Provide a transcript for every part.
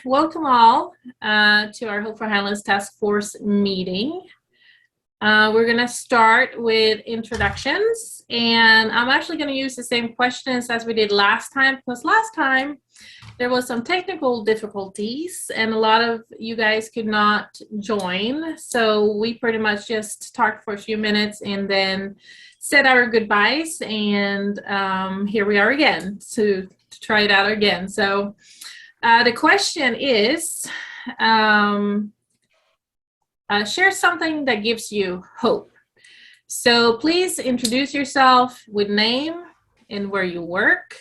welcome all to our Hope for Highlands Task Force meeting. We're going to start with introductions, and I'm actually going to use the same questions as we did last time, because last time there was some technical difficulties and a lot of you guys could not join. So we pretty much just talked for a few minutes and then said our goodbyes, and here we are again to try it out again. So the question is, share something that gives you hope. So please introduce yourself with name and where you work,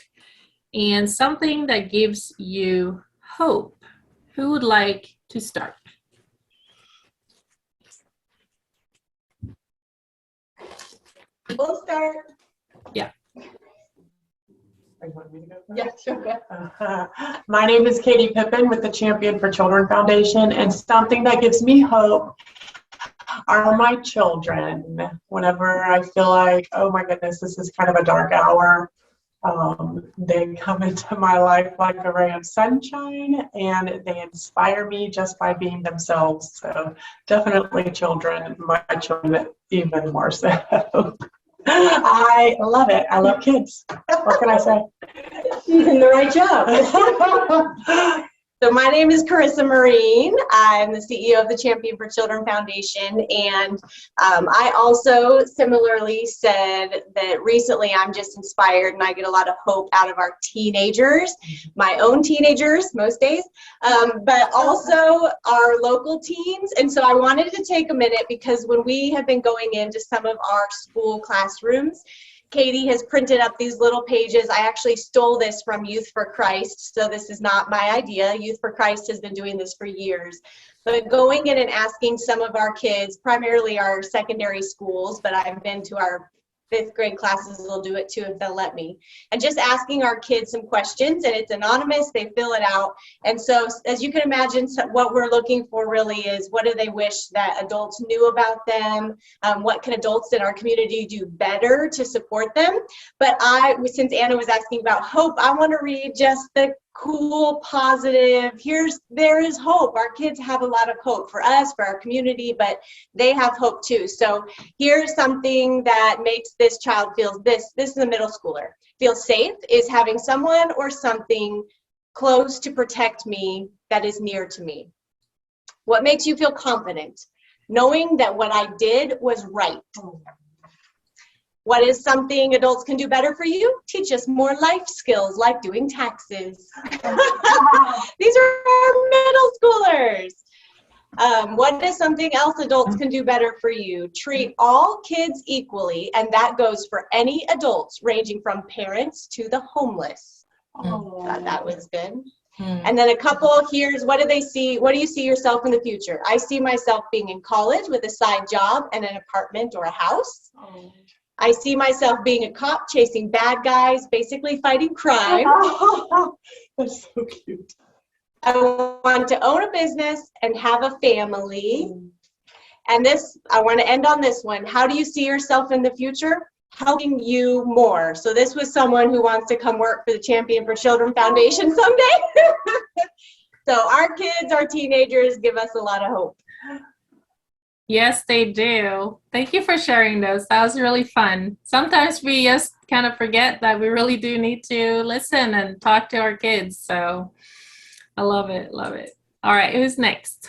and something that gives you hope. Who would like to start? We'll start. Yeah. Yeah, sure. My name is Katie Pippin with the Champion for Children Foundation, and something that gives me hope are my children. Whenever I feel like, oh my goodness, this is kind of a dark hour, they come into my life like a ray of sunshine, and they inspire me just by being themselves. So definitely children, my children even more so. I love it. I love kids. What can I say? She's in the right job. So my name is Carissa Marine. I'm the CEO of the Champion for Children Foundation, and I also similarly said that recently I'm just inspired and I get a lot of hope out of our teenagers, my own teenagers most days, but also our local teens. And so I wanted to take a minute because when we have been going into some of our school classrooms, Katie has printed up these little pages. I actually stole this from Youth for Christ, so this is not my idea. Youth for Christ has been doing this for years. But going in and asking some of our kids, primarily our secondary schools, but I've been to our 5th grade classes, will do it too if they'll let me. And just asking our kids some questions, and it's anonymous, they fill it out. And so as you can imagine, what we're looking for really is, what do they wish that adults knew about them? What can adults in our community do better to support them? But since Anna was asking about hope, I want to read just the cool, positive, there is hope. Our kids have a lot of hope for us, for our community, but they have hope too. So here's something that makes this child feel, this is a middle schooler, feel safe is having someone or something close to protect me that is near to me. What makes you feel confident? Knowing that what I did was right. What is something adults can do better for you? Teach us more life skills like doing taxes. These are our middle schoolers. What is something else adults can do better for you? Treat all kids equally, and that goes for any adults, ranging from parents to the homeless. Thought that was good. And then a couple, here's, what do they see? What do you see yourself in the future? I see myself being in college with a side job and an apartment or a house. I see myself being a cop chasing bad guys, basically fighting crime. That's so cute. I want to own a business and have a family. And this, I want to end on this one. How do you see yourself in the future? Helping you more. So this was someone who wants to come work for the Champion for Children Foundation someday. So our kids, our teenagers give us a lot of hope. Yes, they do. Thank you for sharing those. That was really fun. Sometimes we just kind of forget that we really do need to listen and talk to our kids. So I love it. Love it. All right. Who's next?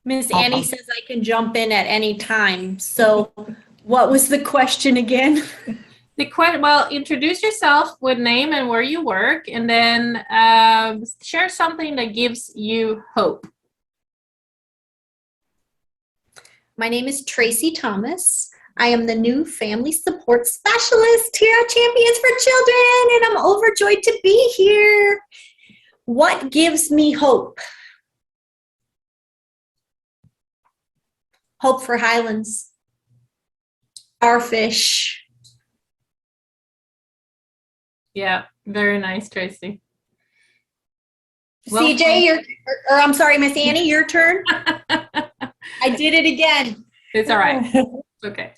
Miss Annie says I can jump in at any time. So what was the question again? Well, introduce yourself with name and where you work, and then share something that gives you hope. My name is Tracy Thomas. I am the new family support specialist here at Champions for Children, and I'm overjoyed to be here. What gives me hope? Hope for Highlands. Starfish. Yeah, very nice, Tracy. CJ, I'm sorry, Miss Annie, your turn. I did it again. It's all right. Okay.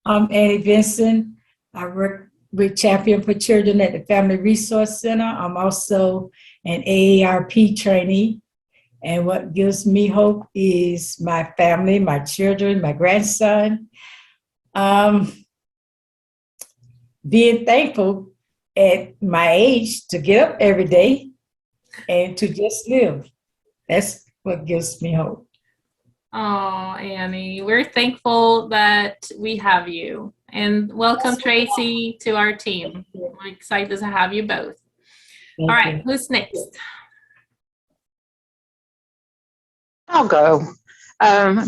I'm Annie Benson. I work with Champion for Children at the Family Resource Center. I'm also an AARP trainee. And what gives me hope is my family, my children, my grandson. Being thankful at my age to get up every day and to just live. That's what gives me hope. Oh, Annie, we're thankful that we have you. And welcome, Tracy, to our team. We're excited to have you both. All right, who's next? I'll go.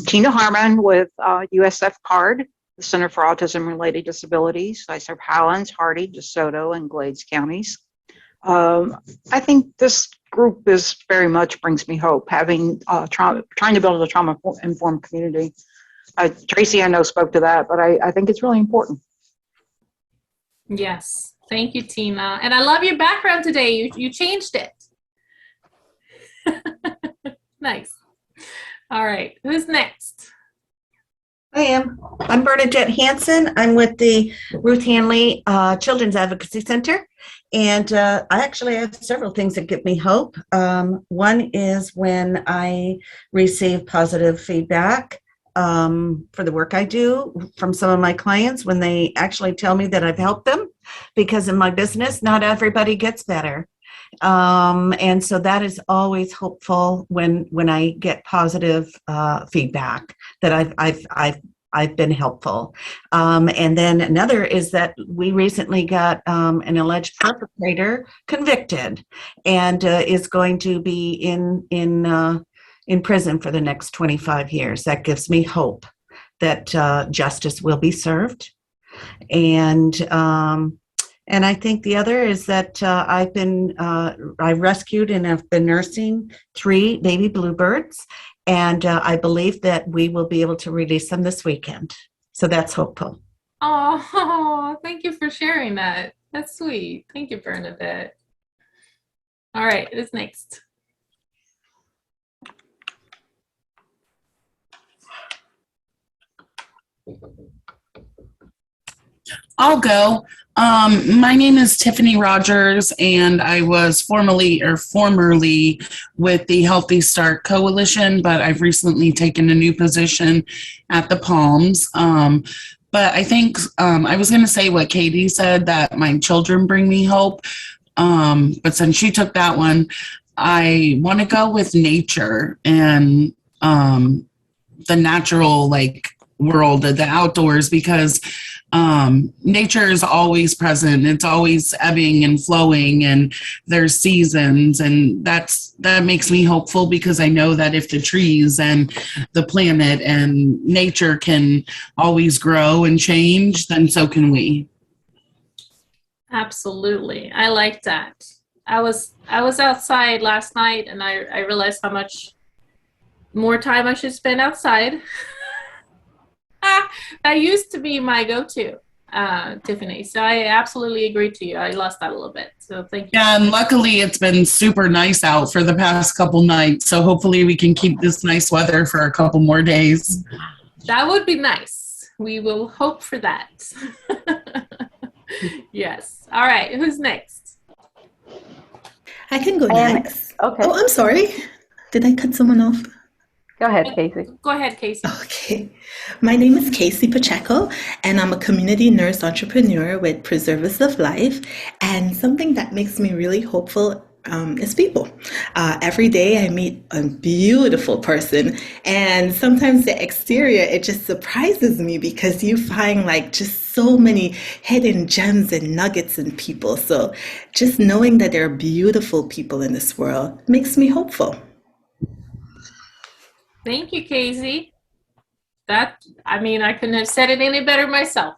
Tina Harmon with USF CARD, the Center for Autism Related Disabilities. I serve Highlands, Hardy, DeSoto, and Glades counties. I think this group is very much brings me hope, having trying to build a trauma-informed community. Tracy, I know, spoke to that, but I think it's really important. Yes, thank you, Tina. And I love your background today. You changed it. Nice. All right, who's next? I'm Bernadette Hanson. I'm with the Ruth Hanley Children's Advocacy Center. And I actually have several things that give me hope. One is when I receive positive feedback for the work I do from some of my clients, when they actually tell me that I've helped them, because in my business, not everybody gets better. And so that is always hopeful when I get positive feedback that I've been helpful. And then another is that we recently got an alleged perpetrator convicted and is going to be in prison for the next 25 years. That gives me hope that justice will be served. And I think the other is that I rescued and have been nursing 3 baby bluebirds, and I believe that we will be able to release them this weekend. So that's hopeful. Oh, thank you for sharing that. That's sweet. Thank you, Bernadette. All right, who's next? I'll go. My name is Tiffany Rogers, and I was formerly with the Healthy Start Coalition, but I've recently taken a new position at the Palms. But I think I was going to say what Katie said, that my children bring me hope. But since she took that one, I want to go with nature and the natural world of the outdoors, because nature is always present. It's always ebbing and flowing, and there's seasons, and that makes me hopeful, because I know that if the trees and the planet and nature can always grow and change, then so can we. Absolutely. I like that. I was outside last night, and I realized how much more time I should spend outside. That used to be my go-to, Tiffany. So I absolutely agree to you. I lost that a little bit. So thank you. Yeah, and luckily it's been super nice out for the past couple nights. So hopefully we can keep this nice weather for a couple more days. That would be nice. We will hope for that. Yes. All right. Who's next? I can go next. Okay. Oh, I'm sorry. Did I cut someone off? Go ahead, Casey. Go ahead, Casey. Okay. My name is Casey Pacheco, and I'm a community nurse entrepreneur with Preservers of Life. And something that makes me really hopeful is people. Every day I meet a beautiful person, and sometimes the exterior, it just surprises me, because you find just so many hidden gems and nuggets in people. So just knowing that there are beautiful people in this world makes me hopeful. Thank you, Casey. I couldn't have said it any better myself.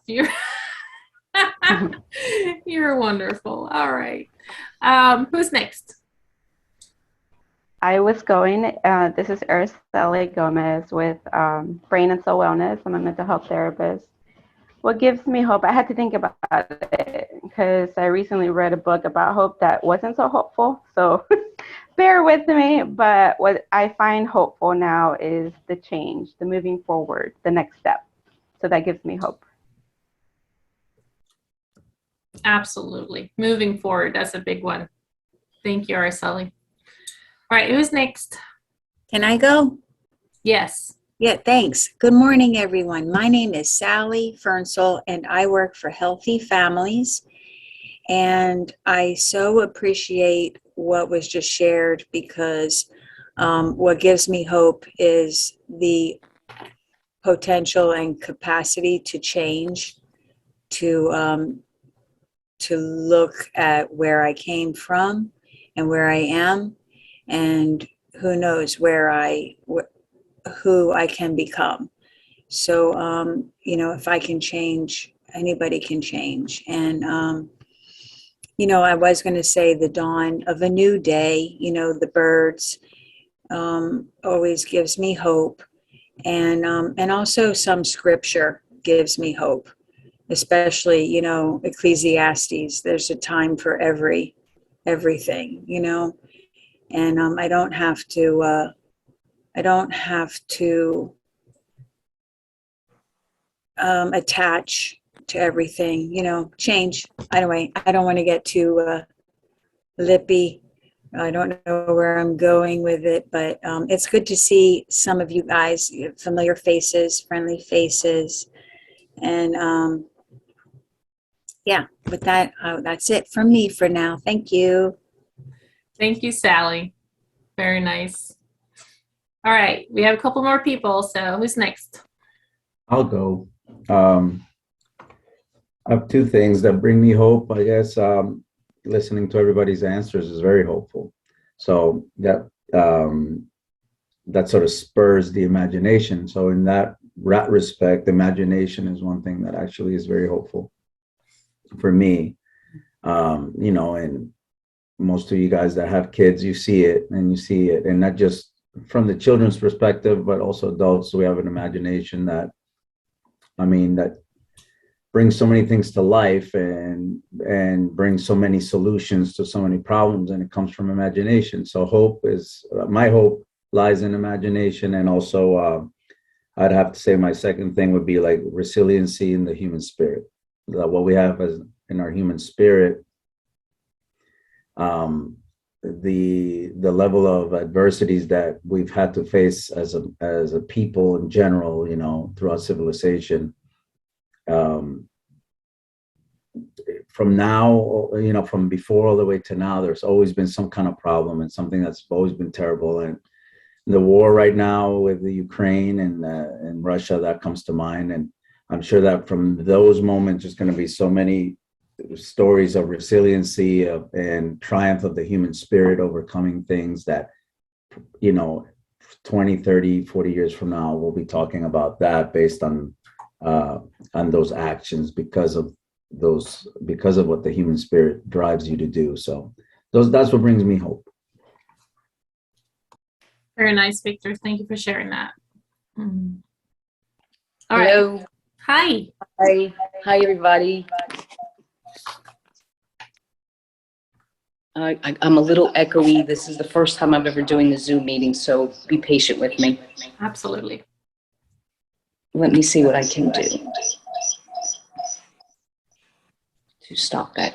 You're wonderful. All right. Who's next? I was going, this is Araceli Gomez with Brain and Soul Wellness. I'm a mental health therapist. What gives me hope, I had to think about it, because I recently read a book about hope that wasn't so hopeful. So bear with me. But what I find hopeful now is the change, the moving forward, the next step. So that gives me hope. Absolutely. Moving forward, that's a big one. Thank you, Araceli. All right, who's next? Can I go? Yes. Yeah, thanks. Good morning, everyone. My name is Sally Fernsel, and I work for Healthy Families. And I so appreciate what was just shared because what gives me hope is the potential and capacity to change, to look at where I came from and where I am, and who knows who I can become. So, if I can change, anybody can change. And, I was going to say the dawn of a new day, the birds always gives me hope. And also some scripture gives me hope, especially, Ecclesiastes. There's a time for everything, and I don't have to attach to everything, change. Anyway, I don't want to get too lippy. I don't know where I'm going with it, but it's good to see some of you guys, familiar faces, friendly faces. And with that, that's it from me for now. Thank you. Thank you, Sally. Very nice. All right, we have a couple more people, so who's next? I'll go. I have two things that bring me hope. I guess listening to everybody's answers is very hopeful. So that sort of spurs the imagination. So in that respect, imagination is one thing that actually is very hopeful for me. And most of you guys that have kids, you see it, and not just from the children's perspective, but also adults. So we have an imagination that brings so many things to life and brings so many solutions to so many problems, and it comes from imagination. So my hope lies in imagination. And also I'd have to say my second thing would be like resiliency in the human spirit. What we have in our human spirit, the level of adversities that we've had to face as a people in general, throughout civilization. From now, from before all the way to now, there's always been some kind of problem and something that's always been terrible. And the war right now with the Ukraine and Russia, that comes to mind. And I'm sure that from those moments, there's going to be so many stories of resiliency and triumph of the human spirit overcoming things that, 20, 30, 40 years from now, we'll be talking about that based on those actions because of what the human spirit drives you to do. So that's what brings me hope. Very nice, Victor. Thank you for sharing that. All Hello. right. Hi. Hi, everybody. I'm a little echoey. This is the first time I'm ever doing the Zoom meeting, so be patient with me. Absolutely. Let me see what I can do to stop that.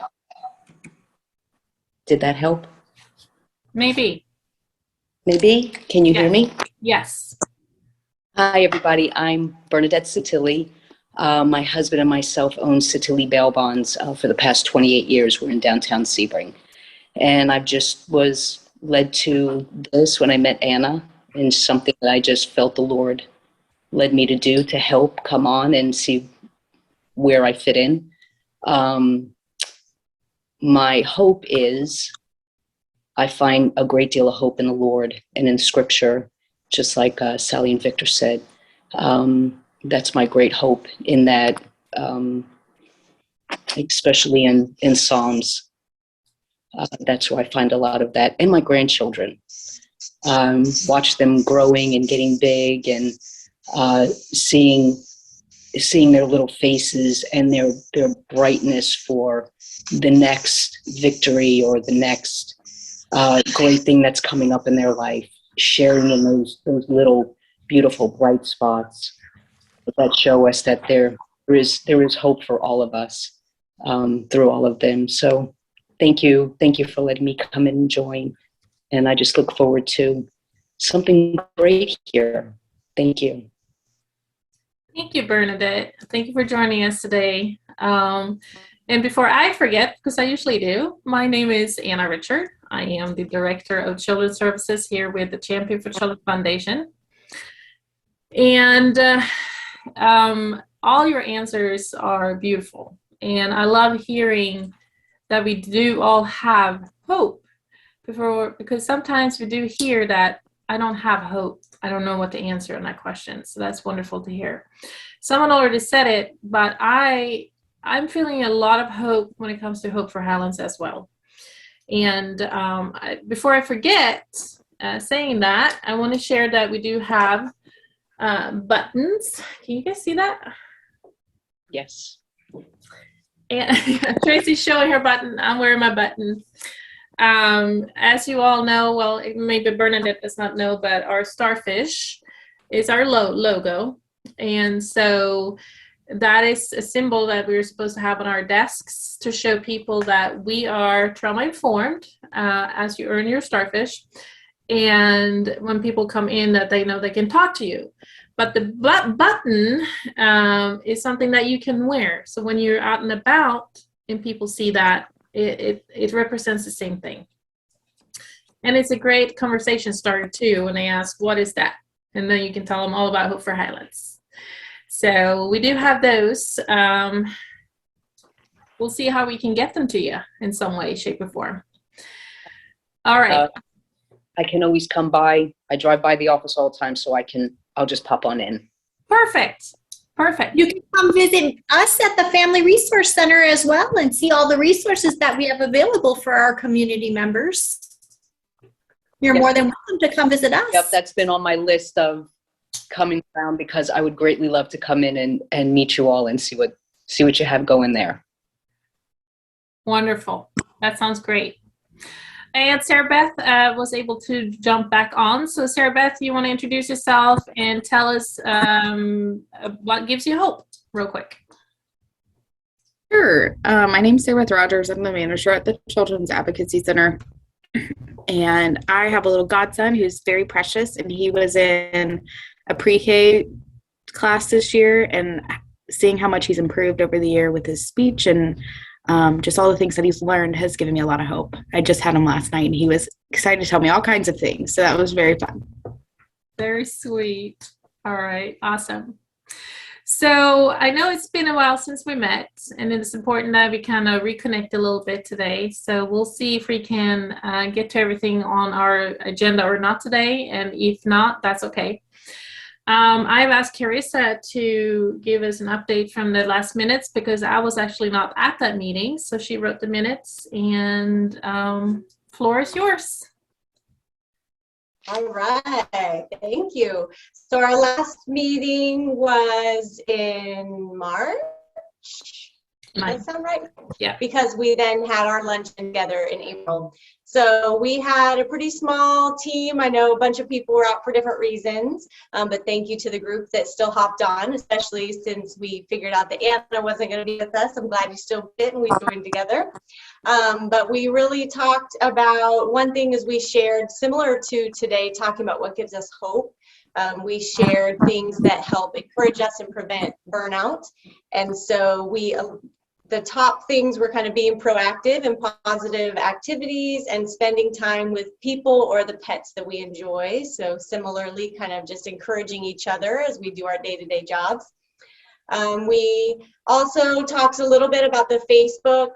Did that help? Maybe. Maybe? Can you hear me? Yes. Hi, everybody. I'm Bernadette Satilli. My husband and myself own Satilli Bail Bonds for the past 28 years. We're in downtown Sebring. And I just was led to this when I met Anna, and something that I just felt the Lord led me to do to help come on and see where I fit in. My hope is I find a great deal of hope in the Lord and in Scripture, just like Sally and Victor said. That's my great hope in that, especially in Psalms. That's where I find a lot of that. And my grandchildren. Watch them growing and getting big and seeing their little faces and their brightness for the next victory or the next great thing that's coming up in their life, sharing in those little beautiful bright spots that show us that there is hope for all of us. through all of them. So thank you for letting me come in and join. And I just look forward to something great here. Thank you. Thank you, Bernadette. Thank you for joining us today. And before I forget, because I usually do, my name is Anna Richard. I am the Director of Children's Services here with the Champion for Children Foundation. And all your answers are beautiful. And I love hearing that we do all have hope because sometimes we do hear that I don't have hope. I don't know what to answer on that question. So that's wonderful to hear. Someone already said it, but I'm feeling a lot of hope when it comes to Hope for Highlands as well. And before I forget saying that, I want to share that we do have buttons. Can you guys see that? Yes. And Tracy's showing her button. I'm wearing my button. As you all know, well, maybe Bernadette does not know, but our starfish is our logo. And so that is a symbol that we're supposed to have on our desks to show people that we are trauma-informed as you earn your starfish. And when people come in, that they know they can talk to you. But the button is something that you can wear. So when you're out and about and people see that, it represents the same thing. And it's a great conversation starter too when they ask, what is that? And then you can tell them all about Hope for Highlands. So we do have those. We'll see how we can get them to you in some way, shape, or form. All right. I can always come by. I drive by the office all the time, so I'll just pop on in. Perfect. Perfect. You can come visit us at the Family Resource Center as well and see all the resources that we have available for our community members. You're more than welcome to come visit us. Yep, that's been on my list of coming around because I would greatly love to come in and meet you all and see what you have going there. Wonderful. That sounds great. And Sarah Beth was able to jump back on. So Sarah Beth, you want to introduce yourself and tell us what gives you hope real quick? Sure. My name is Sarah Beth Rogers. I'm the manager at the Children's Advocacy Center. And I have a little godson who's very precious, and he was in a pre-K class this year, and seeing how much he's improved over the year with his speech and just all the things that he's learned has given me a lot of hope. I just had him last night, and he was excited to tell me all kinds of things. So that was very fun. Very sweet. All right. Awesome. So I know it's been a while since we met, and it's important that we kind of reconnect a little bit today. So we'll see if we can get to everything on our agenda or not today. And if not, that's okay. I've asked Carissa to give us an update from the last minutes because I was actually not at that meeting. So she wrote the minutes, and floor is yours. All right, thank you. So our last meeting was in March. Does that sound right? Yeah. Because we then had our lunch together in April. So we had a pretty small team. I know a bunch of people were out for different reasons, but thank you to the group that still hopped on, especially since we figured out that Anna wasn't going to be with us. I'm glad you still fit and we joined together. But we really talked about, one thing is we shared, similar to today, talking about what gives us hope. We shared things that help encourage us and prevent burnout. And so the top things were kind of being proactive and positive activities and spending time with people or the pets that we enjoy. So similarly, kind of just encouraging each other as we do our day-to-day jobs. We also talked a little bit about the Facebook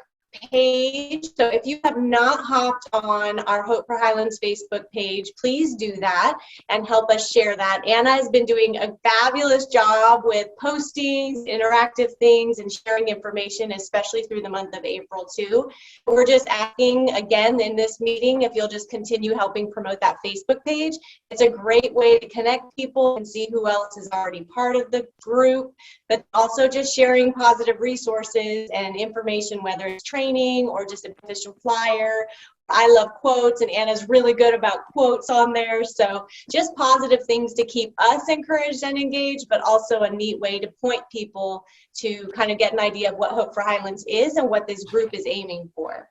page. So if you have not hopped on our Hope for Highlands Facebook page, please do that and help us share that. Anna has been doing a fabulous job with postings, interactive things, and sharing information, especially through the month of April too. We're just asking again in this meeting if you'll just continue helping promote that Facebook page. It's a great way to connect people and see who else is already part of the group, but also just sharing positive resources and information, whether it's training or just a official flyer, I love quotes, and Anna's really good about quotes on there. So just positive things to keep us encouraged and engaged, but also a neat way to point people to kind of get an idea of what Hope for Highlands is and what this group is aiming for.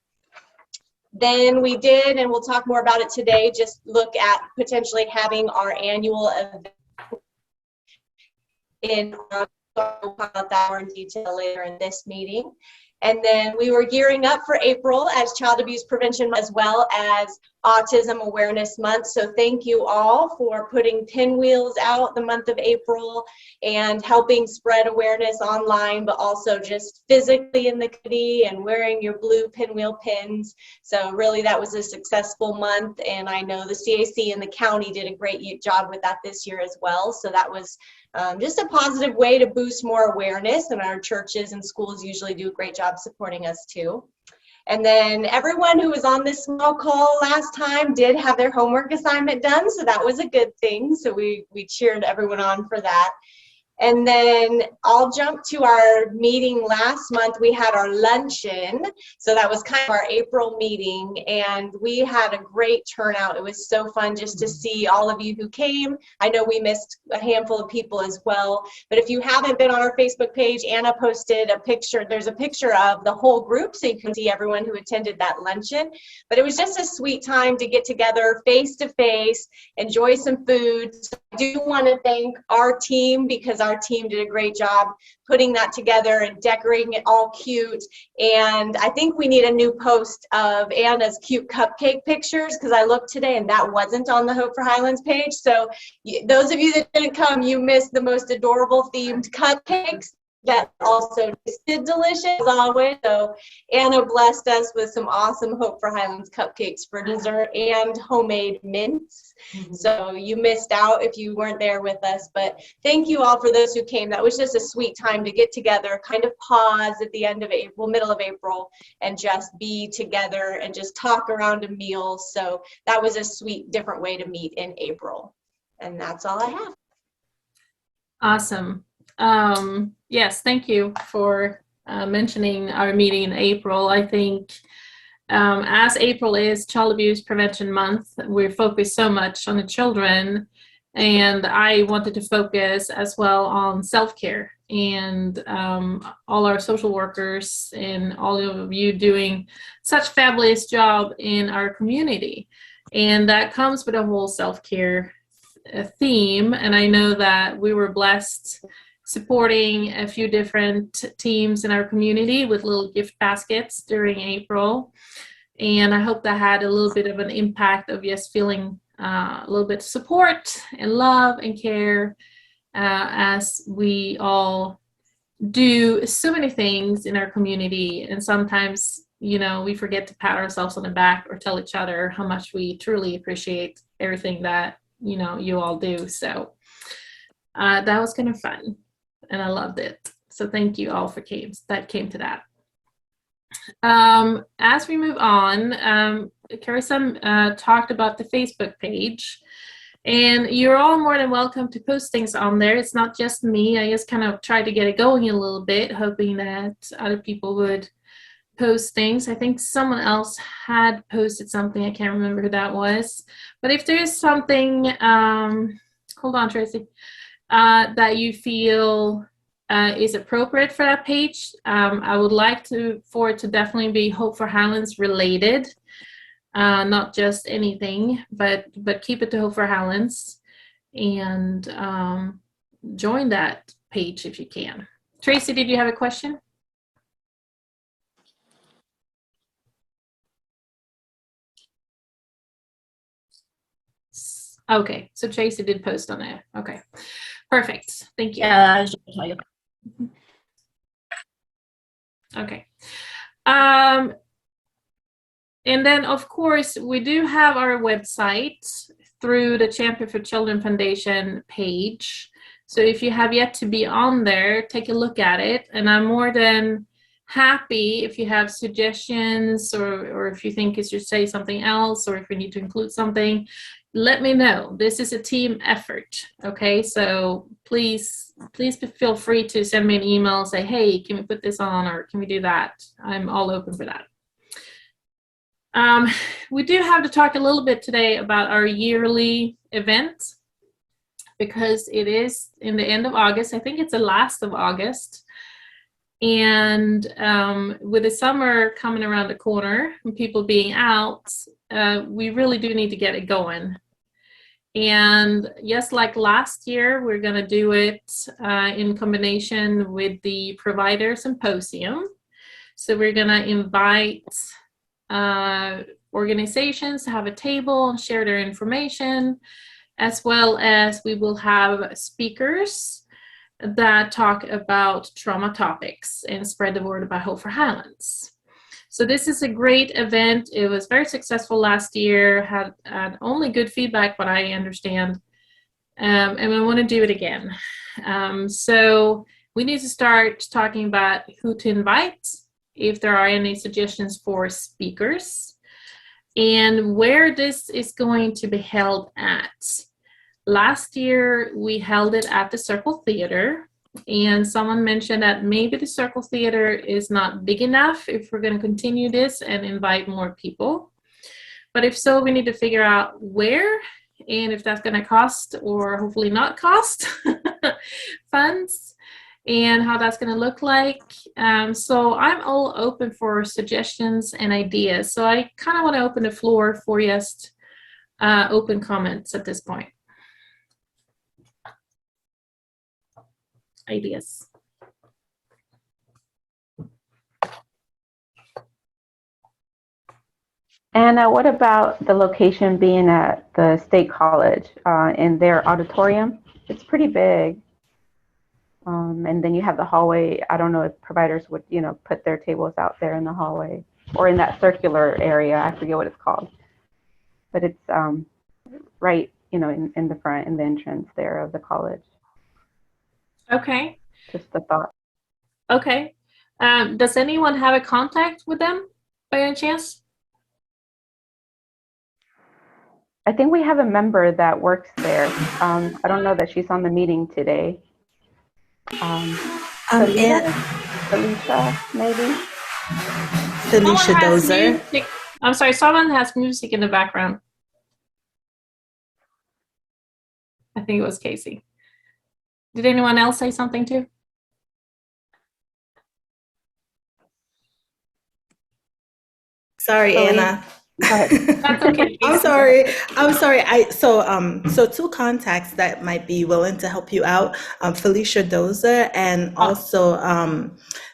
Then we did, and we'll talk more about it today, just look at potentially having our annual event in our, we'll talk about that more in detail later in this meeting. And then we were gearing up for April as Child Abuse Prevention as well as Autism Awareness Month. So thank you all for putting pinwheels out the month of April and helping spread awareness online, but also just physically in the community and wearing your blue pinwheel pins. So really that was a successful month, and I know the CAC and the county did a great job with that this year as well. So that was just a positive way to boost more awareness, and our churches and schools usually do a great job supporting us too. And then everyone who was on this small call last time did have their homework assignment done, so that was a good thing. So we cheered everyone on for that. And then I'll jump to our meeting last month. We had our luncheon. So that was kind of our April meeting, and we had a great turnout. It was so fun just to see all of you who came. I know we missed a handful of people as well, but if you haven't been on our Facebook page, Anna posted a picture. There's a picture of the whole group so you can see everyone who attended that luncheon. But it was just a sweet time to get together face to face, enjoy some food. So I do want to thank our team, because our team did a great job putting that together and decorating it all cute. And I think we need a new post of Anna's cute cupcake pictures, because I looked today and that wasn't on the Hope for Highlands page. So those of you that didn't come, you missed the most adorable themed cupcakes that also tasted delicious as always. So Anna blessed us with some awesome Hope for Highlands cupcakes for dessert and homemade mints. So you missed out if you weren't there with us, but thank you all for those who came. That was just a sweet time to get together, kind of pause at the end of April, middle of April, and just be together and just talk around a meal. So that was a sweet, different way to meet in April. And that's all I have. Awesome. Yes, thank you for mentioning our meeting in April. I think as April is Child Abuse Prevention Month, we're focused so much on the children, and I wanted to focus as well on self-care, and all our social workers and all of you doing such fabulous job in our community. And that comes with a whole self-care theme, and I know that we were blessed supporting a few different teams in our community with little gift baskets during April. And I hope that had a little bit of an impact of just feeling a little bit of support and love and care as we all do so many things in our community. And sometimes, you know, we forget to pat ourselves on the back or tell each other how much we truly appreciate everything that, you know, you all do. So that was kind of fun, and I loved it. So thank you all for came to that. As we move on, Carissa talked about the Facebook page, and you're all more than welcome to post things on there. It's not just me. I just kind of tried to get it going a little bit, hoping that other people would post things. I think someone else had posted something. I can't remember who that was. But if there is something, hold on, Tracy, that you feel is appropriate for that page, I would like for it to definitely be Hope for Highlands related, not just anything, but keep it to Hope for Highlands, and join that page if you can. Tracy, did you have a question? Okay, so Tracy did post on there. Okay, perfect. Thank you. Yeah. Okay. And then, of course, we do have our website through the Champion for Children Foundation page. So if you have yet to be on there, take a look at it. And I'm more than happy if you have suggestions, or if you think it should say something else, or if we need to include something, let me know. This is a team effort, okay? So please feel free to send me an email, say, hey, can we put this on, or can we do that? I'm all open for that. We do have to talk a little bit today about our yearly event because it is in the end of August. I think it's the last of August. And with the summer coming around the corner and people being out, we really do need to get it going. And just like last year, we're going to do it in combination with the Provider Symposium. So we're going to invite organizations to have a table and share their information, as well as we will have speakers that talk about trauma topics and spread the word about Hope for Highlands. So this is a great event. It was very successful last year, had only good feedback, what I understand, and we want to do it again. So we need to start talking about who to invite, if there are any suggestions for speakers, and where this is going to be held at. Last year, we held it at the Circle Theater, and someone mentioned that maybe the Circle Theater is not big enough if we're going to continue this and invite more people. But if so, we need to figure out where and if that's going to cost or hopefully not cost funds and how that's going to look like. So I'm all open for suggestions and ideas. So I kind of want to open the floor for just open comments at this point. Ideas. And what about the location being at the State College in their auditorium? It's pretty big. And then you have the hallway. I don't know if providers would, put their tables out there in the hallway or in that circular area. I forget what it's called. But it's right, in the front, in the entrance there of the college. Okay. Just a thought. Okay. Does anyone have a contact with them by any chance? I think we have a member that works there. I don't know that she's on the meeting today. Felicia, maybe? Felicia Dozer. I'm sorry, someone has music in the background. I think it was Casey. Did anyone else say something too? Sorry, Anna. That's okay. I'm sorry. So two contacts that might be willing to help you out: Felicia Dozer and also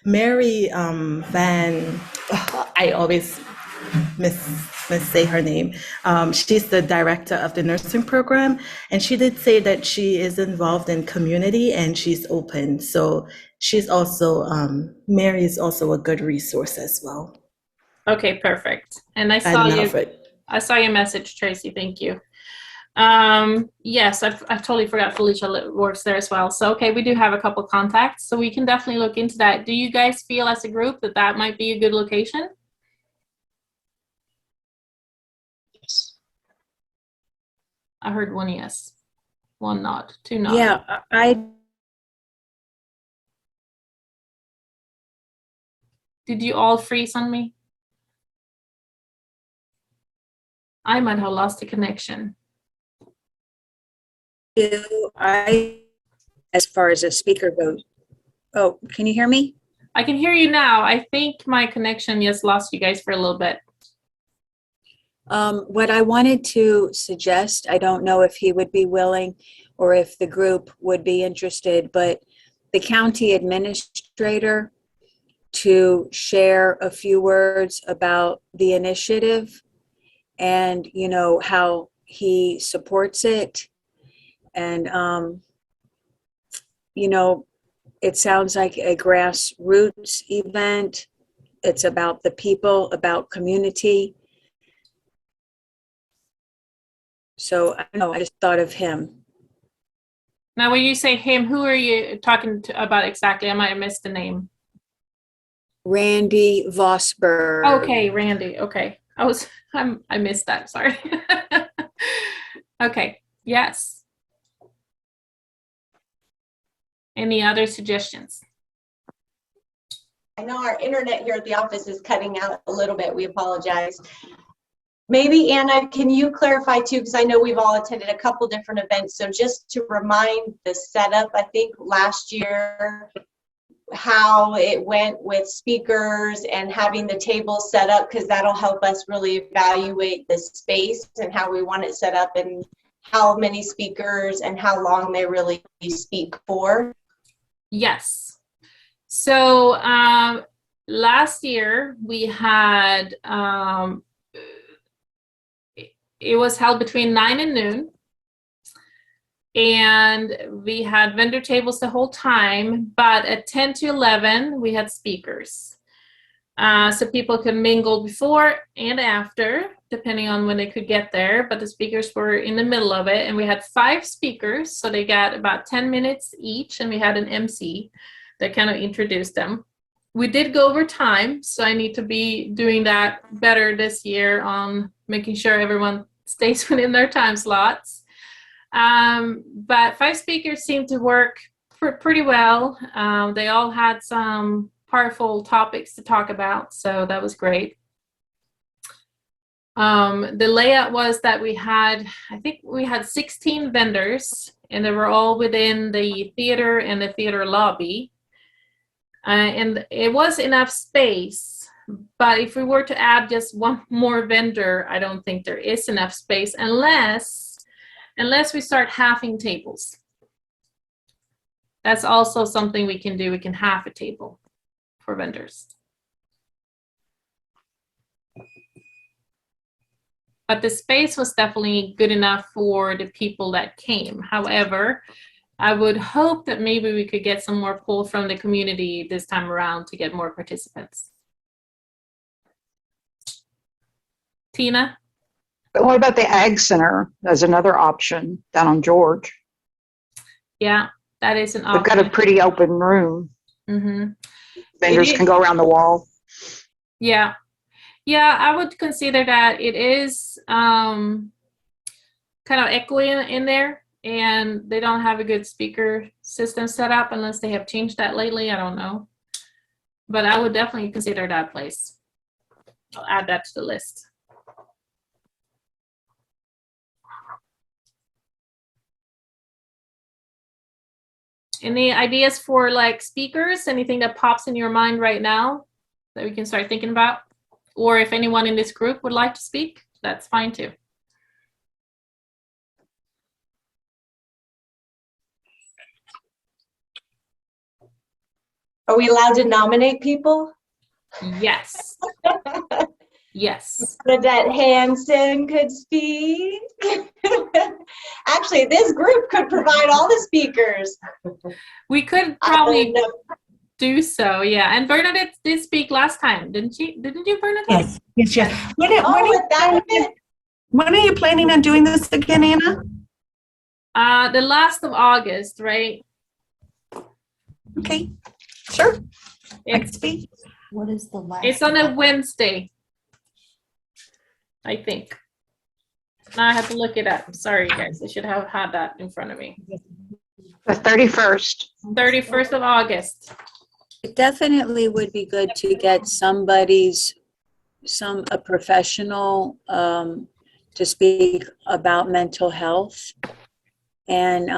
Mary Van. I always say her name. She's the director of the nursing program, and she did say that she is involved in community and she's open. So she's also Mary is also a good resource as well. Okay, perfect. And I saw your message, Tracy. Thank you. Yes, I totally forgot Felicia works there as well. So, okay, we do have a couple contacts, so we can definitely look into that. Do you guys feel as a group that that might be a good location? Yes. I heard one yes, one nod, two nods. Yeah, Did you all freeze on me? I might have lost the connection. As far as a speaker goes. Oh, can you hear me? I can hear you now. I think my connection just lost you guys for a little bit. What I wanted to suggest, I don't know if he would be willing or if the group would be interested, but the county administrator to share a few words about the initiative and, how he supports it. And, it sounds like a grassroots event. It's about the people, about community. So I don't know, I just thought of him. Now, when you say him, who are you talking about exactly? I might have missed the name. Randy Vosberg. Okay, Randy. Okay. I missed that. Sorry. Okay. Yes. Any other suggestions? I know our internet here at the office is cutting out a little bit. We apologize. Maybe Anna, can you clarify too, because I know we've all attended a couple different events, so just to remind the setup, I think last year, how it went with speakers and having the table set up, because that'll help us really evaluate the space and how we want it set up and how many speakers and how long they really speak for. Yes. So last year we had, it was held between 9 and noon. And we had vendor tables the whole time, but at 10 to 11, we had speakers. So people could mingle before and after, depending on when they could get there, but the speakers were in the middle of it. And we had 5 speakers, so they got about 10 minutes each, and we had an MC that kind of introduced them. We did go over time, so I need to be doing that better this year on making sure everyone stays within their time slots. But 5 speakers seemed to work pretty well. They all had some powerful topics to talk about, so that was great. The layout was that I think we had 16 vendors, and they were all within the theater and the theater lobby. And it was enough space, but if we were to add just one more vendor, I don't think there is enough space unless we start halving tables. That's also something we can do. We can half a table for vendors. But the space was definitely good enough for the people that came. However, I would hope that maybe we could get some more pull from the community this time around to get more participants. Tina? But what about the Ag Center as another option down on George? Yeah, that is an option. They've got a pretty open room. Mm-hmm. Vendors can go around the wall. Yeah. Yeah, I would consider that. It is kind of echoey in there, and they don't have a good speaker system set up unless they have changed that lately. I don't know. But I would definitely consider that place. I'll add that to the list. Any ideas for like speakers? Anything that pops in your mind right now that we can start thinking about? Or if anyone in this group would like to speak, that's fine too. Are we allowed to nominate people? Yes. Yes. Bernadette Hansen could speak. Actually, this group could provide all the speakers. We could probably do so, yeah. And Bernadette did speak last time, didn't you? Didn't you, Bernadette? Yes. When are you planning on doing this again, Anna? The last of August, right? Okay, sure. I can speak. What is the last? It's on a Wednesday, I think. Now I have to look it up. Sorry, guys. I should have had that in front of me. The 31st. 31st of August. It definitely would be good to get a professional to speak about mental health. And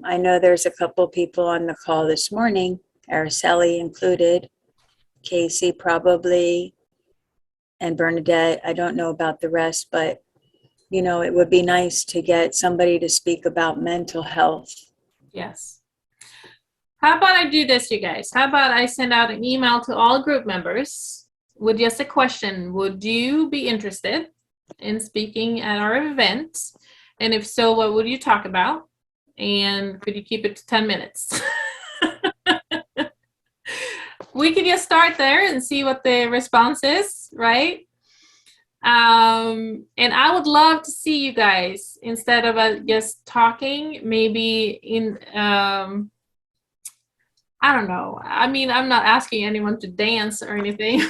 I know there's a couple people on the call this morning, Araceli included, Casey probably, and Bernadette. I don't know about the rest, but you know, it would be nice to get somebody to speak about mental health. Yes. How about I do this, you guys? How about I send out an email to all group members with just a question. Would you be interested in speaking at our event? And if so, what would you talk about? And could you keep it to 10 minutes? We could just start there and see what the response is, right? And I would love to see you guys, instead of just talking, maybe in, I don't know. I mean, I'm not asking anyone to dance or anything.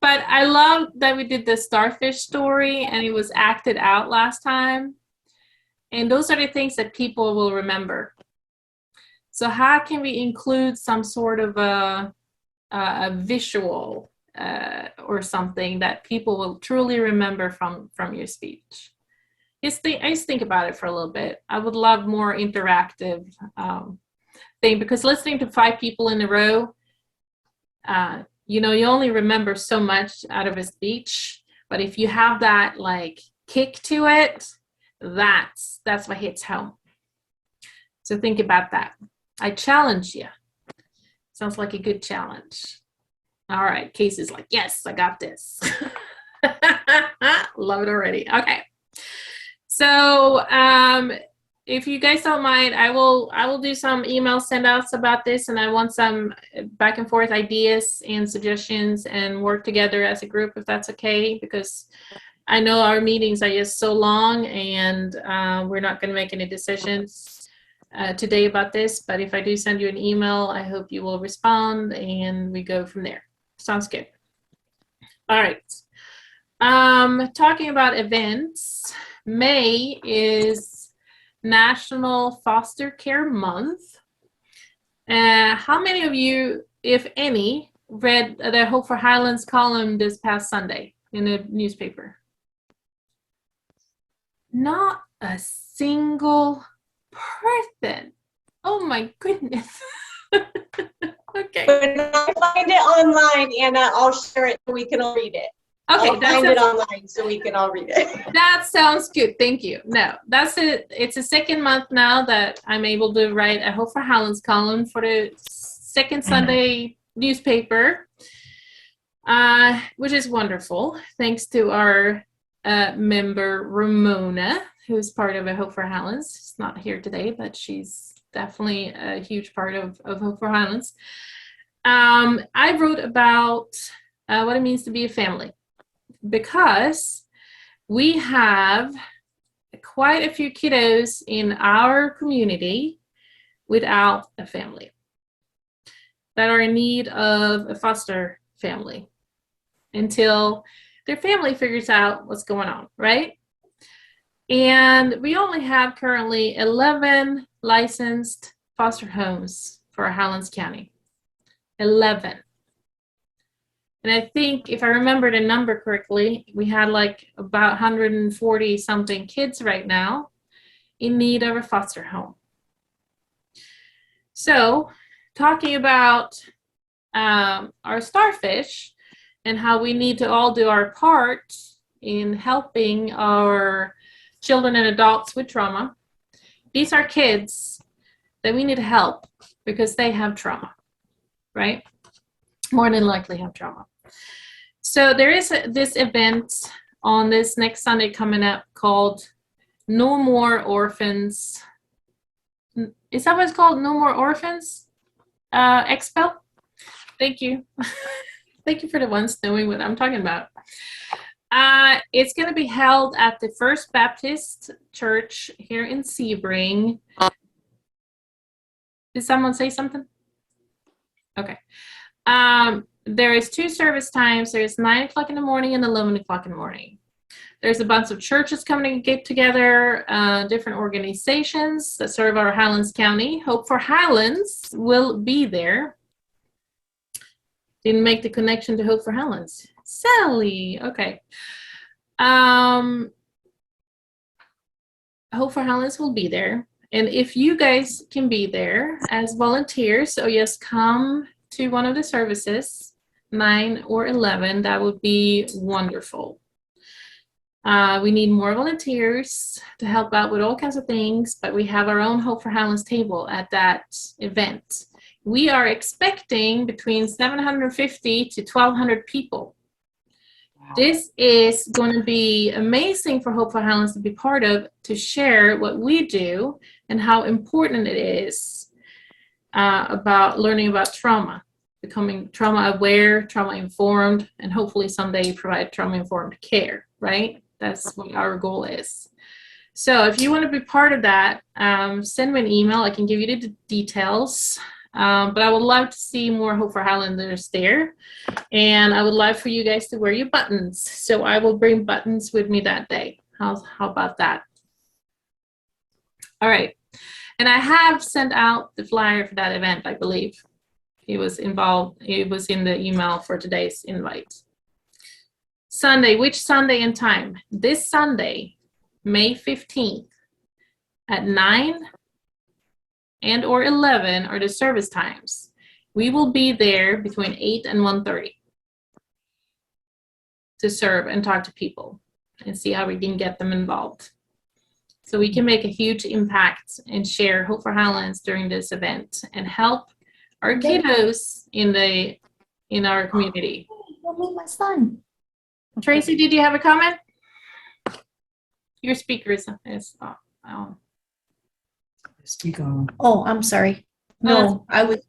But I love that we did the starfish story and it was acted out last time. And those are the things that people will remember. So how can we include some sort of a visual or something that people will truly remember from your speech. I just think about it for a little bit. I would love more interactive thing, because listening to 5 people in a row, you know, you only remember so much out of a speech, but if you have that like kick to it, that's what hits home. So think about that. I challenge you. Sounds like a good challenge. All right, Casey's like, yes, I got this. Love it already. Okay. So if you guys don't mind, I will do some email send outs about this, and I want some back and forth ideas and suggestions and work together as a group, if that's okay, because I know our meetings are just so long, and we're not going to make any decisions today about this. But if I do send you an email, I hope you will respond, and we go from there. Sounds good. All right. Talking about events, May is National Foster Care Month. How many of you, if any, read the Hope for Highlands column this past Sunday in the newspaper? Not a single person. Oh my goodness. Okay. When I find it online, Anna, I'll share it so we can all read it. Okay, I'll find it online so we can all read it. That sounds good. Thank you. No, that's it. It's the second month now that I'm able to write a Hope for Highlands column for the second Sunday newspaper, which is wonderful. Thanks to our member Ramona, who's part of a Hope for Highlands. She's not here today, but she's definitely a huge part of Hope for Highlands. I wrote about what it means to be a family, because we have quite a few kiddos in our community without a family that are in need of a foster family until their family figures out what's going on, right? And we only have currently 11 licensed foster homes for Highlands County. 11. And I think, if I remember the number correctly, we had like about 140 something kids right now in need of a foster home. So, talking about our starfish and how we need to all do our part in helping our children and adults with trauma. These are kids that we need to help because they have trauma, right? More than likely have trauma. So there is this event on this next Sunday coming up called No More Orphans. Is that what it's called? No More Orphans Expo? Thank you. Thank you for the ones knowing what I'm talking about. It's going to be held at the First Baptist Church here in Sebring. Did someone say something? Okay. There is 2 service times. There's 9 o'clock in the morning and 11 o'clock in the morning. There's a bunch of churches coming to get together, different organizations that serve our Highlands County. Hope for Highlands will be there. Didn't make the connection to Hope for Highlands. Sally, okay. Hope for Highlands will be there. And if you guys can be there as volunteers, so yes, come to one of the services, 9 or 11, that would be wonderful. We need more volunteers to help out with all kinds of things, but we have our own Hope for Highlands table at that event. We are expecting between 750 to 1,200 people. Wow. This is going to be amazing for Hope for Highlands to be part of, to share what we do and how important it is about learning about trauma, becoming trauma aware, trauma informed, and hopefully someday provide trauma informed care, right? That's what our goal is. So if you want to be part of that, send me an email. I can give you the details. But I would love to see more Hope for Highlanders there. And I would love for you guys to wear your buttons. So I will bring buttons with me that day. How about that? All right. And I have sent out the flyer for that event, I believe. He was involved. It was in the email for today's invite. Sunday, which Sunday and time? This Sunday, May 15th at 9 and or 11 are the service times. We will be there between 8 and 1:30 to serve and talk to people and see how we can get them involved. So we can make a huge impact and share Hope for Highlands during this event and help our kiddos in our community. Don't meet my son. Tracy, did you have a comment? Your speaker is oh. Speak on. Oh, I'm sorry. No, I was.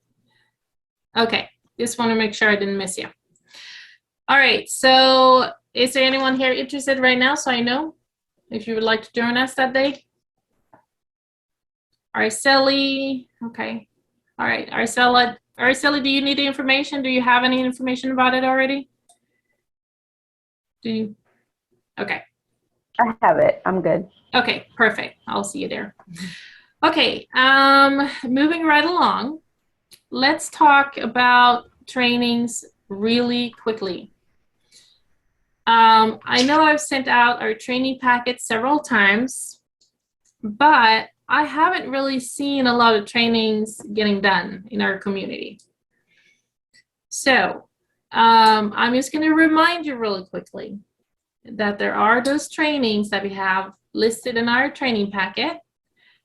Okay, just want to make sure I didn't miss you. All right, so is there anyone here interested right now, so I know if you would like to join us that day? Araceli, okay. All right, Araceli, do you need the information? Do you have any information about it already? Do you? Okay. I have it. I'm good. Okay, perfect. I'll see you there. Okay, moving right along, let's talk about trainings really quickly. I know I've sent out our training packet several times, but I haven't really seen a lot of trainings getting done in our community. So I'm just going to remind you really quickly that there are those trainings that we have listed in our training packet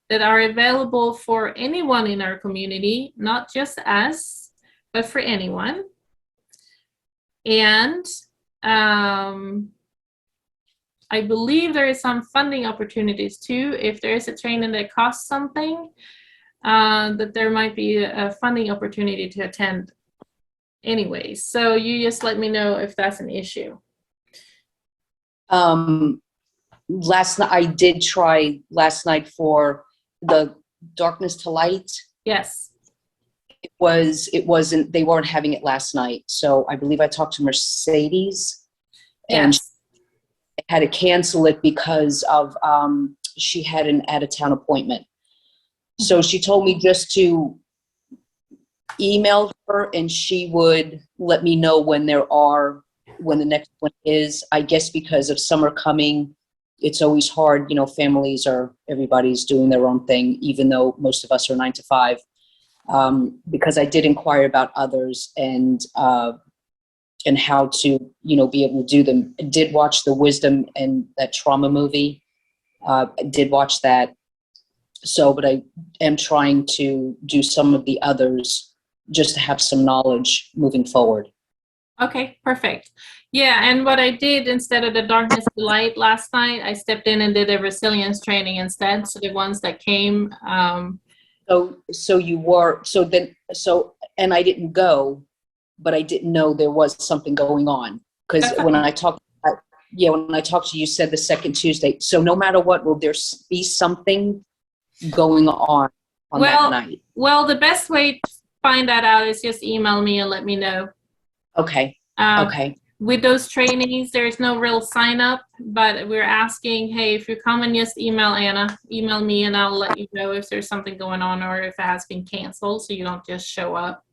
that are available for anyone in our community, not just us, but for anyone. And I believe there is some funding opportunities too. If there is a training that costs something, that there might be a funding opportunity to attend anyway. So you just let me know if that's an issue. Last night, I did try last night for the Darkness to Light. Yes. It wasn't, they weren't having it last night. So I believe I talked to Mercedes and Yes. she had to cancel it because of, she had an out-of-town appointment. So she told me just to email her and she would let me know when the next one is. I guess because of summer coming, it's always hard, everybody's doing their own thing, even though most of us are 9 to 5. Because I did inquire about others and how to, be able to do them. I did watch the Wisdom and that trauma movie. I did watch that. So, but I am trying to do some of the others just to have some knowledge moving forward. Okay, perfect. Yeah, and what I did instead of the Darkness to Light last night, I stepped in and did a resilience training instead. So the ones that came. And I didn't go, but I didn't know there was something going on. Because when I talked to you, you said the second Tuesday. So no matter what, will there be something going on that night? Well, the best way to find that out is just email me and let me know. Okay. Okay. With those trainings, there's no real sign up, but we're asking, hey, if you're coming, just email Anna, email me, and I'll let you know if there's something going on or if it has been canceled, so you don't just show up.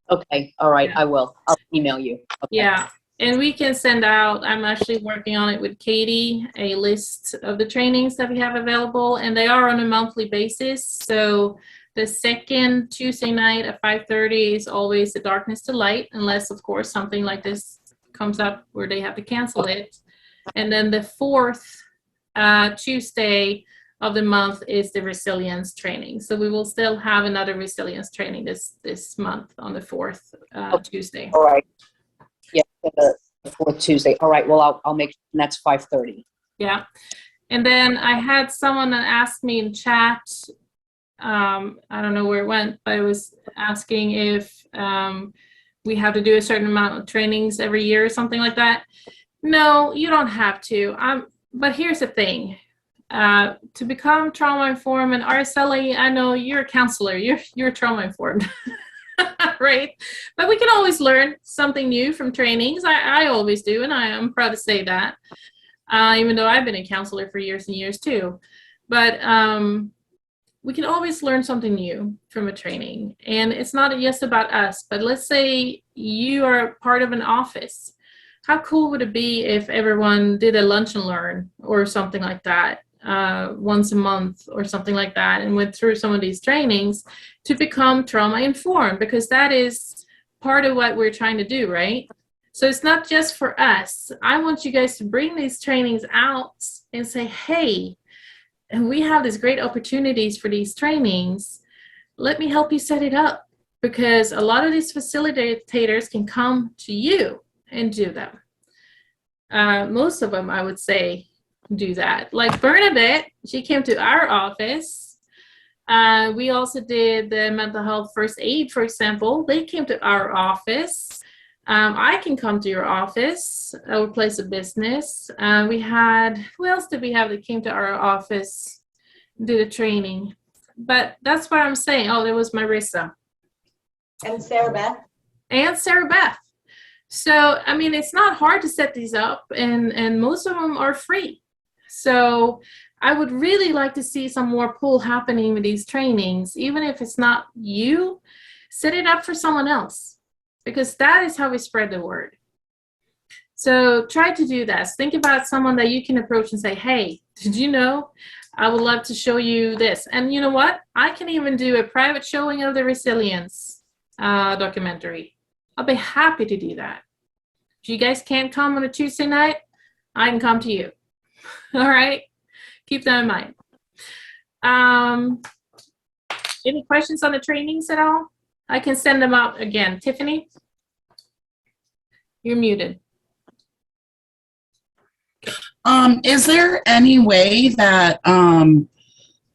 Okay. All right. Yeah. I will. I'll email you. Okay. Yeah. And we can send out, I'm actually working on it with Katie, a list of the trainings that we have available, and they are on a monthly basis. So the second Tuesday night at 5:30 is always the Darkness to Light, unless, of course, something like this comes up where they have to cancel it. And then the fourth Tuesday of the month is the resilience training. So we will still have another resilience training this month on the fourth Tuesday. All right. Yeah, the fourth Tuesday. All right. Well, I'll make, and that's 5:30. Yeah. And then I had someone that asked me in chat, I don't know where it went, but I was asking if we have to do a certain amount of trainings every year or something like that. No, you don't have to. But here's the thing. To become trauma informed, and Araceli, I know you're a counselor, you're trauma informed, right? But we can always learn something new from trainings. I always do, and I am proud to say that, even though I've been a counselor for years and years too. But we can always learn something new from a training. And it's not just about us, but let's say you are part of an office. How cool would it be if everyone did a lunch and learn or something like that once a month or something like that, and went through some of these trainings to become trauma informed, because that is part of what we're trying to do, right? So it's not just for us. I want you guys to bring these trainings out and say, hey, and we have these great opportunities for these trainings. Let me help you set it up, because a lot of these facilitators can come to you and do them. Most of them, I would say, do that. Like Bernadette, she came to our office. We also did the mental health first aid, for example. They came to our office. I can come to your office, our place of business. We had, who else did we have that came to our office, did a training? But that's what I'm saying. Oh, there was Marissa. And Sarah Beth. And Sarah Beth. So, I mean, it's not hard to set these up, and most of them are free. So I would really like to see some more pull happening with these trainings. Even if it's not you, set it up for someone else, because that is how we spread the word. So try to do that. Think about someone that you can approach and say, hey, did you know? I would love to show you this. And you know what? I can even do a private showing of the resilience documentary. I'll be happy to do that. If you guys can't come on a Tuesday night, I can come to you. All right? Keep that in mind. Any questions on the trainings at all? I can send them out again. Tiffany? You're muted. Is there any way that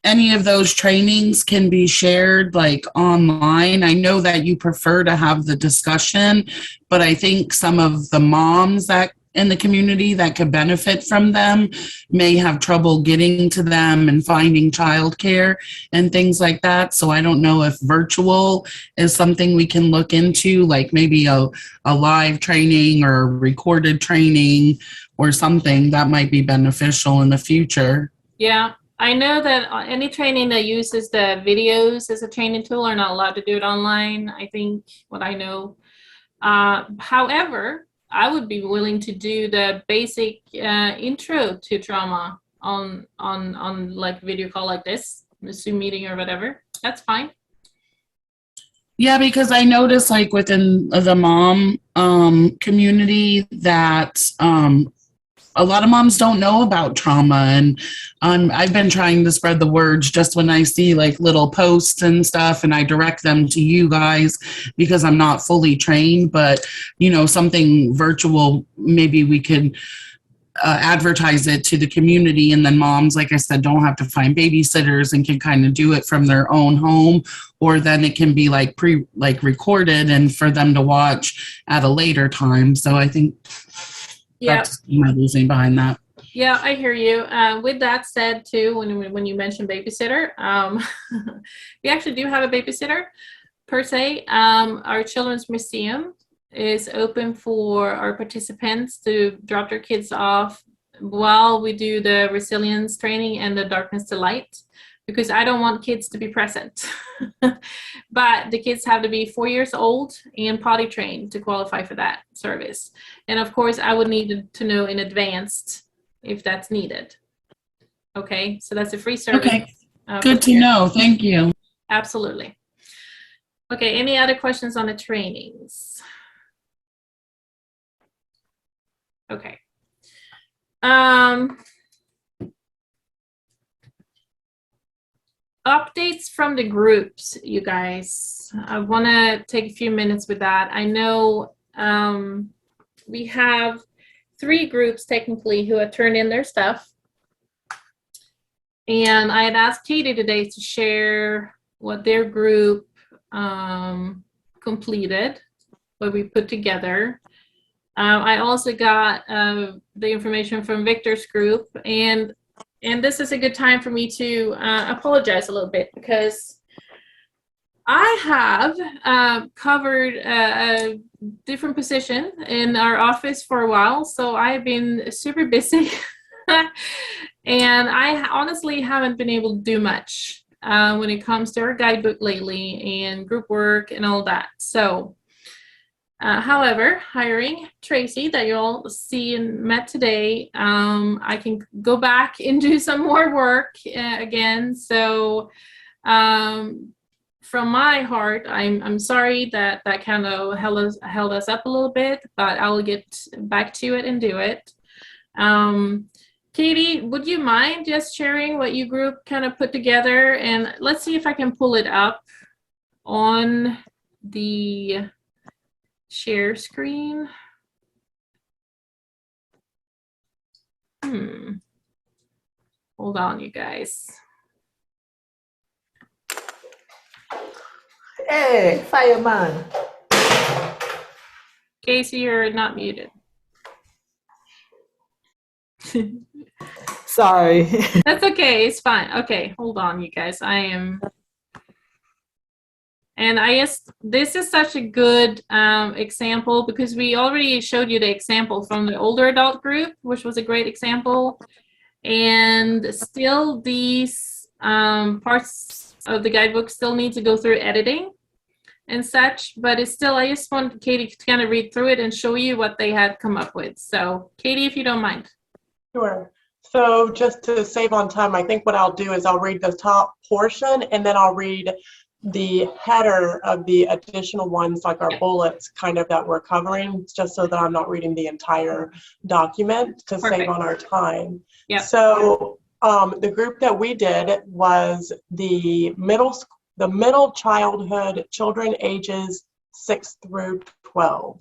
any of those trainings can be shared like online? I know that you prefer to have the discussion, but I think some of the moms that in the community that could benefit from them may have trouble getting to them and finding childcare and things like that. So I don't know if virtual is something we can look into, like maybe a live training or recorded training or something that might be beneficial in the future. Yeah, I know that any training that uses the videos as a training tool are not allowed to do it online, I think, what I know. However, I would be willing to do the basic intro to trauma on like video call like this, a Zoom meeting or whatever. That's fine. Yeah, because I noticed like within the mom community that a lot of moms don't know about trauma, and I've been trying to spread the words just when I see like little posts and stuff, and I direct them to you guys because I'm not fully trained, but you know, something virtual, maybe we could advertise it to the community, and then moms, like I said, don't have to find babysitters and can kind of do it from their own home, or then it can be like recorded and for them to watch at a later time. So I think that's my reasoning behind that. Yeah, I hear you. With that said, too, when you mentioned babysitter, we actually do have a babysitter per se. Our children's museum is open for our participants to drop their kids off while we do the resilience training and the darkness to light, because I don't want kids to be present. But the kids have to be 4 years old and potty trained to qualify for that service. And of course, I would need to know in advance if that's needed. Okay, so that's a free service. Okay, good to know. Thank you. Absolutely. Okay, any other questions on the trainings? Okay. Updates from the groups, you guys. I want to take a few minutes with that. I know we have 3 groups technically who have turned in their stuff. And I had asked Katie today to share what their group completed, what we put together. I also got the information from Victor's group, and this is a good time for me to apologize a little bit, because I have covered a different position in our office for a while, so I've been super busy. And I honestly haven't been able to do much when it comes to our guidebook lately and group work and all that. So, however, hiring Tracy, that you all see and met today, I can go back and do some more work again. So, from my heart, I'm sorry that kind of held us up a little bit, but I will get back to it and do it. Katie, would you mind just sharing what you group kind of put together? And let's see if I can pull it up on the share screen. Hold on, you guys. Hey, fireman. Casey, you're not muted. Sorry. That's okay. It's fine. Okay, hold on, you guys. And I guess this is such a good example because we already showed you the example from the older adult group, which was a great example. And still these parts of the guidebook still need to go through editing and such, but it's still, I just want Katie to kind of read through it and show you what they had come up with. So Katie, if you don't mind. Sure. So just to save on time, I think what I'll do is I'll read the top portion and then I'll read the header of the additional ones, like our bullets kind of that we're covering, just so that I'm not reading the entire document to save on our time. Yeah. So the group that we did was the middle childhood children ages 6 through 12.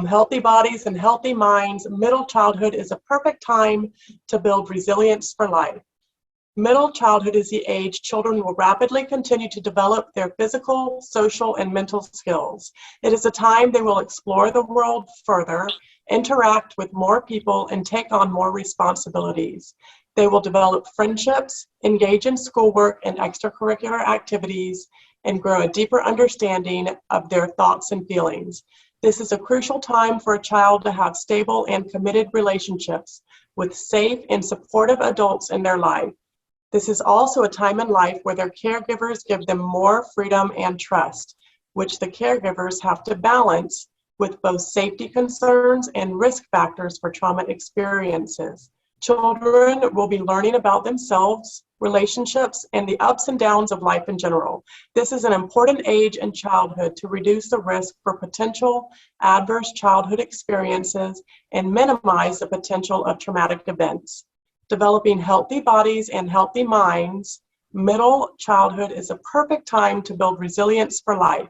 Healthy bodies and healthy minds. Middle childhood is a perfect time to build resilience for life. Middle childhood is the age children will rapidly continue to develop their physical, social, and mental skills. It is a time they will explore the world further, interact with more people, and take on more responsibilities. They will develop friendships, engage in schoolwork and extracurricular activities, and grow a deeper understanding of their thoughts and feelings. This is a crucial time for a child to have stable and committed relationships with safe and supportive adults in their life. This is also a time in life where their caregivers give them more freedom and trust, which the caregivers have to balance with both safety concerns and risk factors for trauma experiences. Children will be learning about themselves, relationships, and the ups and downs of life in general. This is an important age in childhood to reduce the risk for potential adverse childhood experiences and minimize the potential of traumatic events. Developing healthy bodies and healthy minds, middle childhood is a perfect time to build resilience for life.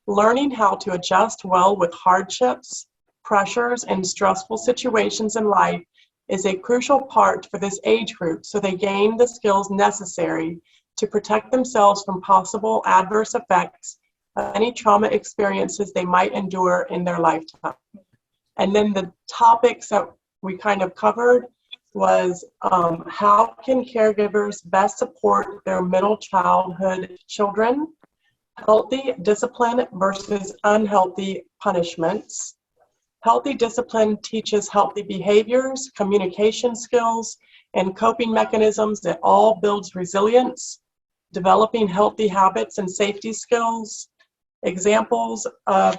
Learning how to adjust well with hardships, pressures, and stressful situations in life is a crucial part for this age group, so they gain the skills necessary to protect themselves from possible adverse effects of any trauma experiences they might endure in their lifetime. And then the topics that we kind of covered was how can caregivers best support their middle childhood children, healthy discipline versus unhealthy punishments. Healthy discipline teaches healthy behaviors, communication skills, and coping mechanisms that all builds resilience. Developing healthy habits and safety skills, examples of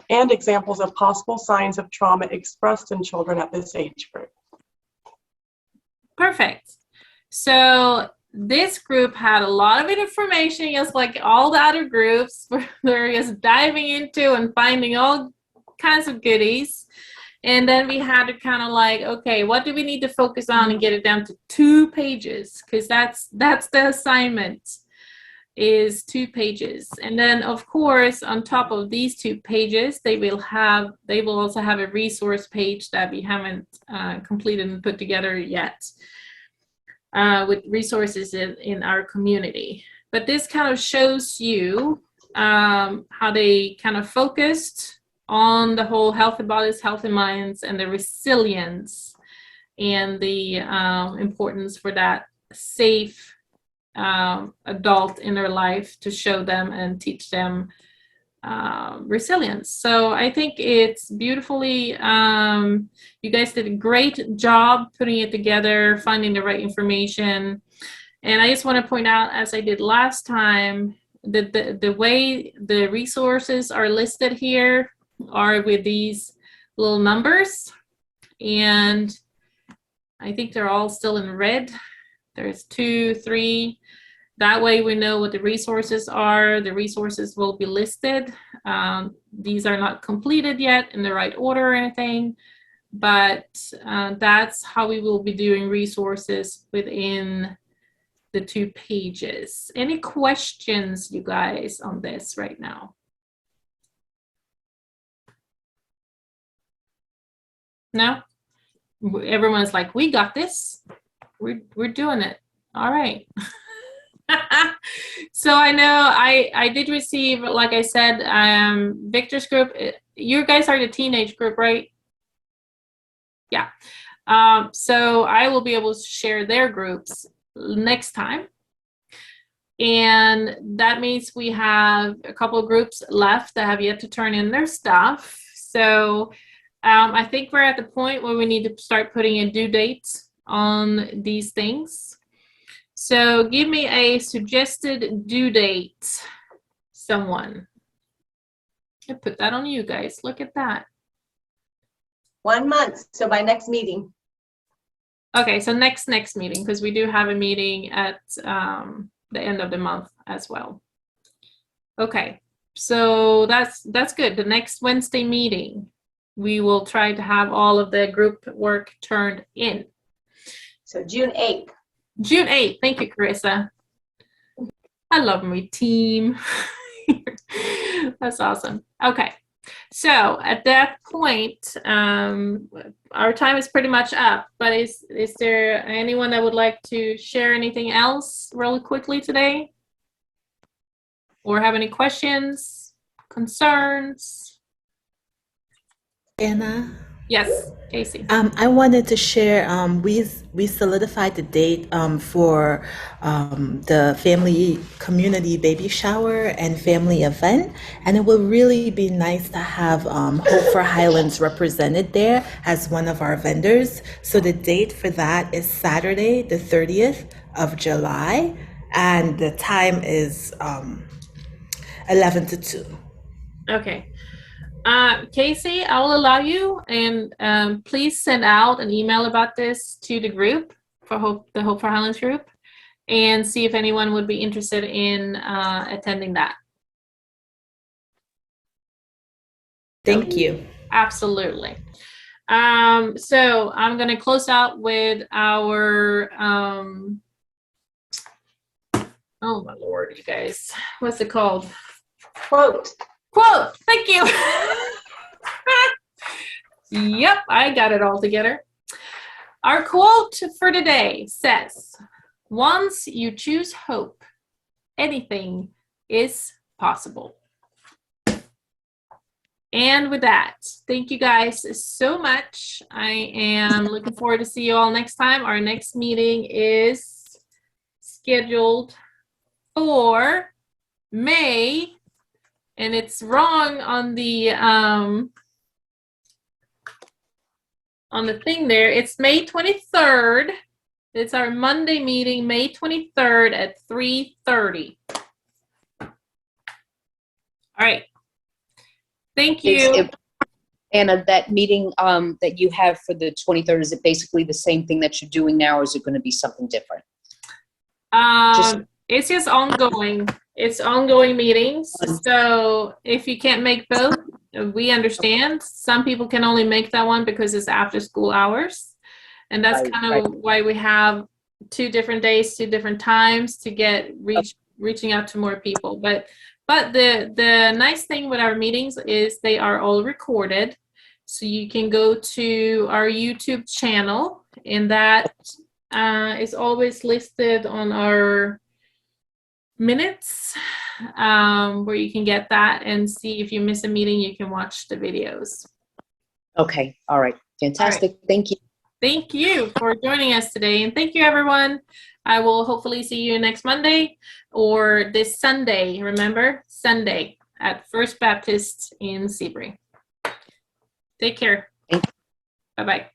possible signs of trauma expressed in children at this age group. Perfect. So this group had a lot of information, just like all the other groups. They're just diving into and finding all kinds of goodies. And then we had to kind of like, okay, what do we need to focus on and get it down to 2 pages? Because that's the assignment, is 2 pages. And then of course, on top of these 2 pages, they will also have a resource page that we haven't completed and put together yet, with resources in our community. But this kind of shows you how they kind of focused on the whole healthy bodies, healthy minds, and the resilience and the importance for that safe adult in their life to show them and teach them resilience. So I think it's beautifully, you guys did a great job putting it together, finding the right information. And I just want to point out, as I did last time, that the way the resources are listed here are with these little numbers. And I think they're all still in red. There's 2, 3. That way we know what the resources are. The resources will be listed. These are not completed yet in the right order or anything, but that's how we will be doing resources within the 2 pages. Any questions, you guys, on this right now? No? Everyone's like, we got this. We're doing it. All right. So I know I did receive, like I said, Victor's group. You guys are the teenage group, right? Yeah. So I will be able to share their groups next time. And that means we have a couple of groups left that have yet to turn in their stuff. So I think we're at the point where we need to start putting a due date on these things. So give me a suggested due date, someone. I put that on you guys. Look at that. 1 month, so by next meeting. Okay, so next meeting, because we do have a meeting at the end of the month as well. Okay, so that's good. The next Wednesday meeting, we will try to have all of the group work turned in. So June 8th. June 8th. Thank you, Carissa. I love my team. That's awesome. Okay. So at that point, our time is pretty much up, but is there anyone that would like to share anything else really quickly today? Or have any questions, concerns? Anna? Yes, Casey. I wanted to share, we solidified the date for the family community baby shower and family event. And it would really be nice to have Hope for Highlands represented there as one of our vendors. So the date for that is Saturday, the 30th of July. And the time is 11 to 2. Okay. Casey, I will allow you, and please send out an email about this to the group for the Hope for Highlands group, and see if anyone would be interested in attending that. Thank you. Absolutely. So I'm going to close out with our, oh my Lord, you guys, what's it called? Quote. Quote. Thank you. Yep, I got it all together. Our quote for today says, once you choose hope, anything is possible. And with that, thank you guys so much. I am looking forward to see you all next time. Our next meeting is scheduled for May, and it's wrong on the thing there. It's May 23rd. It's our Monday meeting, May 23rd at 3:30. All right. Thank you. Anna, that meeting that you have for the 23rd, is it basically the same thing that you're doing now, or is it going to be something different? It's just ongoing. It's ongoing meetings. So if you can't make both, we understand. Some people can only make that one because it's after school hours. And that's kind of why we have 2 different days, 2 different times to get reaching out to more people. But the nice thing with our meetings is they are all recorded. So you can go to our YouTube channel, and that is always listed on our minutes, where you can get that and see if you miss a meeting, you can watch the videos. Okay. All right. Fantastic. All right. Thank you. Thank you for joining us today. And thank you, everyone. I will hopefully see you next Monday or this Sunday. Remember, Sunday at First Baptist in Seabury. Take care. Bye-bye.